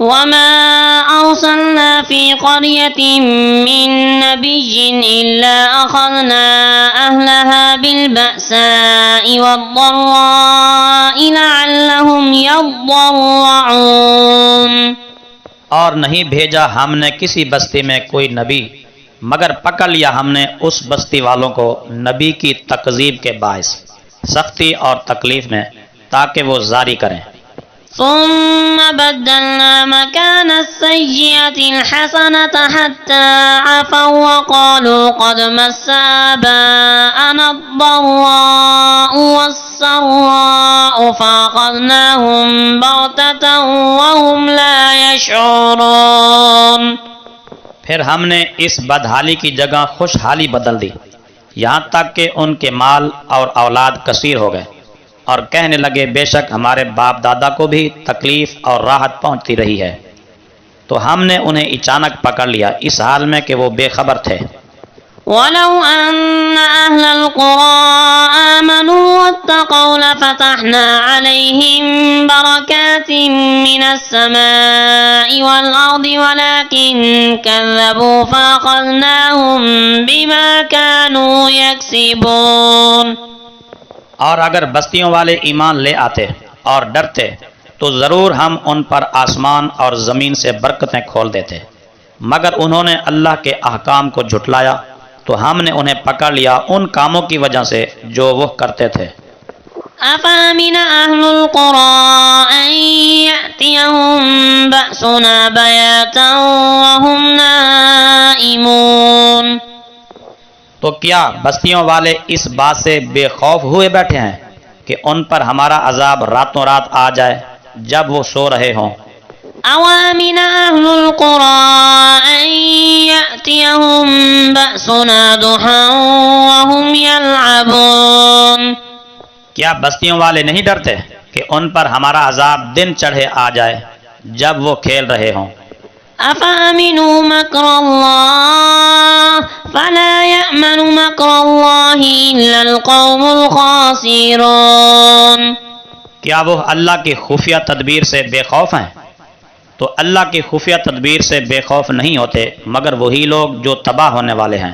وما أرسلنا في قرية من نبي إلا أخذنا أهلها بالبأساء والضراء لعلهم يضرعون۔ اور نہیں بھیجا ہم نے کسی بستی میں کوئی نبی مگر پکڑ لیا ہم نے اس بستی والوں کو نبی کی تکذیب کے باعث سختی اور تکلیف میں تاکہ وہ زاری کریں۔ ثم بدلنا مكان السيئة الحسنة حتى عفوا وقالوا قد مس آباءنا الضراء والسراء فأخذناهم بغتة وهم لا يشعرون۔ پھر ہم نے اس بدحالی کی جگہ خوشحالی بدل دی یہاں تک کہ ان کے مال اور اولاد کثیر ہو گئے اور کہنے لگے بے شک ہمارے باپ دادا کو بھی تکلیف اور راحت پہنچتی رہی ہے، تو ہم نے انہیں اچانک پکڑ لیا اس حال میں کہ وہ بے خبر تھے۔ وَلَوْ أَنَّ أَهْلَ الْقُرَىٰ آمَنُوا وَاتَّقَوْا لَفَتَحْنَا عَلَيْهِم بَرَكَاتٍ مِّنَ السَّمَاءِ وَالْأَرْضِ وَلَٰكِن كَذَّبُوا فَأَخَذْنَاهُم بِمَا كَانُوا يَكْسِبُونَ۔ اور اگر بستیوں والے ایمان لے آتے اور ڈرتے تو ضرور ہم ان پر آسمان اور زمین سے برکتیں کھول دیتے، مگر انہوں نے اللہ کے احکام کو جھٹلایا تو ہم نے انہیں پکڑ لیا ان کاموں کی وجہ سے جو وہ کرتے تھے۔ أَفَأَمِنَ أَهْلُ الْقُرَىٰ أَن يَأْتِيَهُم بَأْسُنَا بَيَاتًا وَهُمْ نَائِمُونَ۔ تو کیا بستیوں والے اس بات سے بے خوف ہوئے بیٹھے ہیں کہ ان پر ہمارا عذاب راتوں رات آ جائے جب وہ سو رہے ہوں؟ أَوَامِنَ أَهْلُ الْقُرَىٰ أَن يَأْتِيَهُم بَأْسُنَا ضُحًى وَهُمْ يَلْعَبُونَ۔ کیا بستیوں والے نہیں ڈرتے کہ ان پر ہمارا عذاب دن چڑھے آ جائے جب وہ کھیل رہے ہوں؟ أَفَأَمِنُوا مَكْرَ اللَّهِ فَلَا يَأْمَنُ مَكْرَ اللَّهِ إِلَّا الْقَوْمُ الْخَاسِرُونَ۔ کیا وہ اللہ کی خفیہ تدبیر سے بے خوف ہیں؟ تو اللہ کی خفیہ تدبیر سے بے خوف نہیں ہوتے مگر وہی لوگ جو تباہ ہونے والے ہیں۔